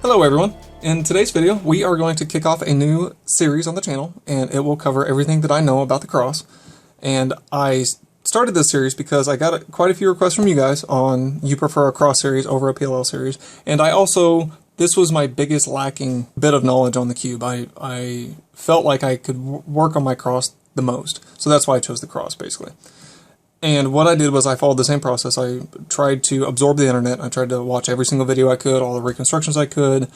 Hello everyone! In today's video we are going to kick off a new series on the channel, and it will cover everything that I know about the cross. And I started this series because I got quite a few requests from you guys on you prefer a cross series over a PLL series, and this was my biggest lacking bit of knowledge on the cube. I felt like I could work on my cross the most, so that's why I chose the cross basically. And what I did was I followed the same process. I tried to absorb the internet. I tried to watch every single video I could, all the reconstructions I could.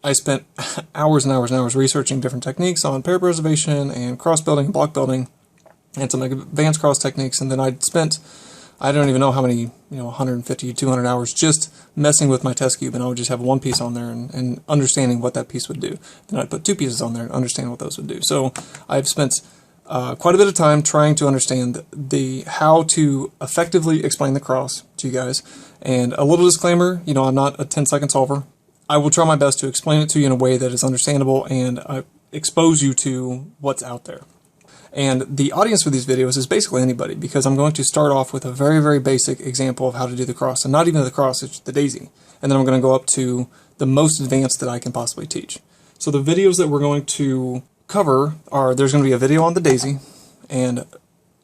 I spent hours and hours and hours researching different techniques on pair preservation and cross building and block building and some advanced cross techniques. And then I'd spent, I don't even know how many, 150, 200 hours just messing with my test cube. And I would just have one piece on there and understanding what that piece would do. Then I'd put two pieces on there and understand what those would do. So I've spent quite a bit of time trying to understand how to effectively explain the cross to you guys. And a little disclaimer, I'm not a 10-second solver. I will try my best to explain it to you in a way that is understandable and expose you to what's out there. And the audience for these videos is basically anybody, because I'm going to start off with a very, very basic example of how to do the cross, and not even the cross, it's the daisy. And then I'm going to go up to the most advanced that I can possibly teach. So the videos that we're going to cover there's going to be a video on the daisy, and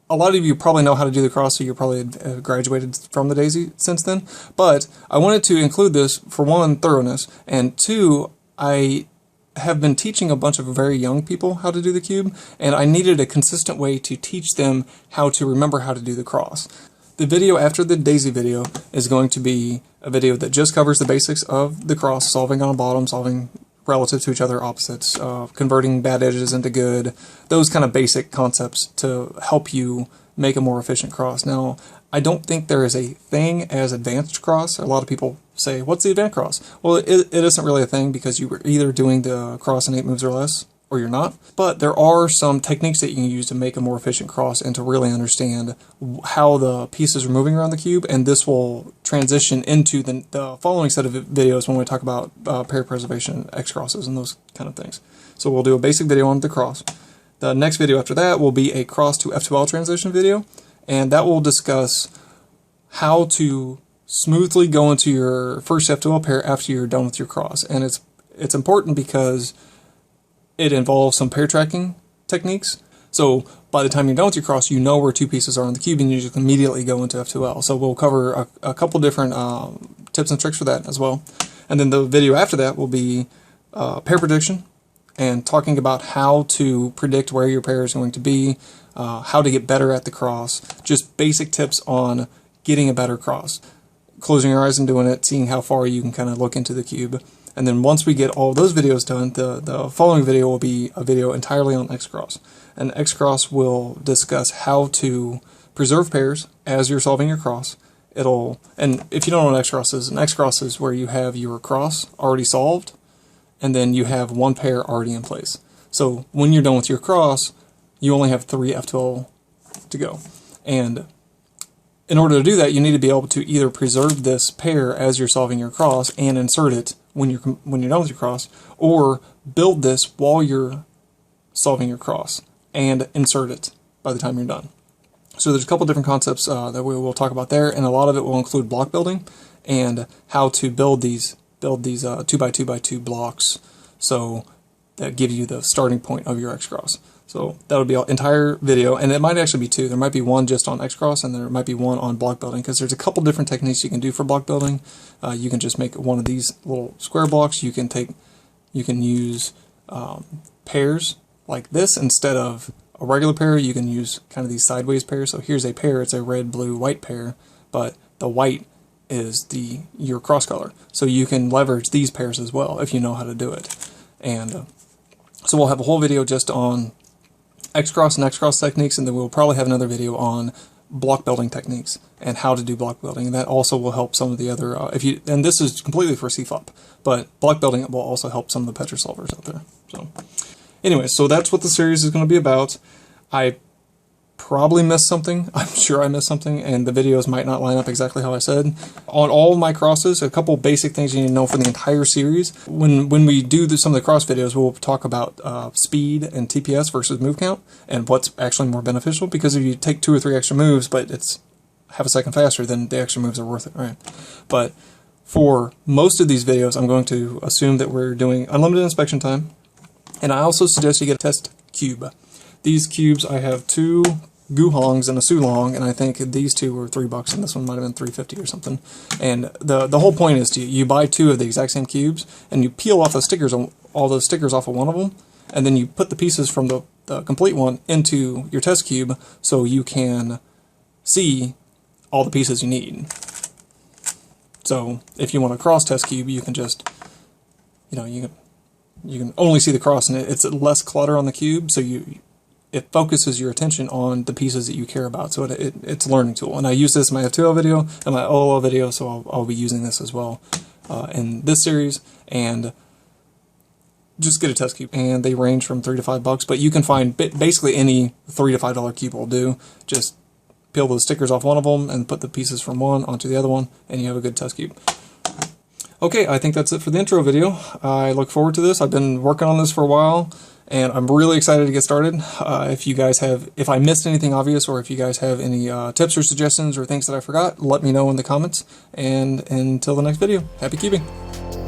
a lot of you probably know how to do the cross, so you're probably graduated from the daisy since then, but I wanted to include this for one, thoroughness, and two, I have been teaching a bunch of very young people how to do the cube, and I needed a consistent way to teach them how to remember how to do the cross. The video after the daisy video is going to be a video that just covers the basics of the cross, solving on a bottom, solving relative to each other opposites, converting bad edges into good, those kind of basic concepts to help you make a more efficient cross. Now, I don't think there is a thing as advanced cross. A lot of people say, what's the advanced cross? Well, it isn't really a thing, because you were either doing the cross in 8 moves or less, or you're not. But there are some techniques that you can use to make a more efficient cross and to really understand how the pieces are moving around the cube, and this will transition into the following set of videos when we talk about pair preservation, X crosses, and those kind of things. So we'll do a basic video on the cross. The next video after that will be a cross to F2L transition video, and that will discuss how to smoothly go into your first F2L pair after you're done with your cross. And it's important because it involves some pair tracking techniques. So by the time you're done with your cross, you know where two pieces are on the cube, and you just immediately go into F2L. So we'll cover a couple different tips and tricks for that as well. And then the video after that will be pair prediction, and talking about how to predict where your pair is going to be, how to get better at the cross, just basic tips on getting a better cross. Closing your eyes and doing it, seeing how far you can kind of look into the cube. And then once we get all of those videos done, the following video will be a video entirely on X-Cross. And X-Cross will discuss how to preserve pairs as you're solving your cross. And if you don't know what X-Cross is, an X-Cross is where you have your cross already solved, and then you have one pair already in place. So when you're done with your cross, you only have 3 F2L to go. And in order to do that, you need to be able to either preserve this pair as you're solving your cross and insert it when you're done with your cross, or build this while you're solving your cross and insert it by the time you're done. So there's a couple different concepts that we will talk about there, and a lot of it will include block building and how to build these 2x2x2 blocks, so that give you the starting point of your X-Cross. So that would be an entire video, and it might actually be 2. There might be one just on X-Cross, and there might be one on block building, because there's a couple different techniques you can do for block building. You can just make one of these little square blocks. You can use pairs like this instead of a regular pair. You can use kind of these sideways pairs. So here's a pair. It's a red, blue, white pair, but the white is your cross color. So you can leverage these pairs as well if you know how to do it. And so we'll have a whole video just on X-Cross and X-Cross techniques, and then we'll probably have another video on block building techniques and how to do block building, and that also will help some of the other, and this is completely for CFOP, but block building will also help some of the Petra solvers out there. So anyway, so that's what the series is going to be about. I probably missed something. I'm sure I missed something, and the videos might not line up exactly how I said. On all my crosses, a couple basic things you need to know for the entire series. When we do some of the cross videos, we'll talk about speed and TPS versus move count, and what's actually more beneficial, because if you take 2 or 3 extra moves, but it's half a second faster, then the extra moves are worth it, right? But For most of these videos, I'm going to assume that we're doing unlimited inspection time, and I also suggest you get a test cube. These cubes, I have 2 Guhongs and a Sulong, and I think these 2 were $3, and this one might have been $3.50 or something. And the whole point is you buy 2 of the exact same cubes, and you peel off the stickers, all those stickers off of one of them, and then you put the pieces from the complete one into your test cube, so you can see all the pieces you need. So if you want a cross test cube, you can just, you can only see the cross, and it's less clutter on the cube, so it focuses your attention on the pieces that you care about. So it's a learning tool. And I use this in my F2L video and my OLL video, so I'll be using this as well in this series. And just get a test cube, and they range from $3 to $5, but you can find basically any $3 to $5 cube will do. Just peel those stickers off one of them and put the pieces from one onto the other one, and you have a good test cube. Okay, I think that's it for the intro video. I look forward to this. I've been working on this for a while, and I'm really excited to get started. If I missed anything obvious, or if you guys have any tips or suggestions or things that I forgot, let me know in the comments. And until the next video, happy cubing!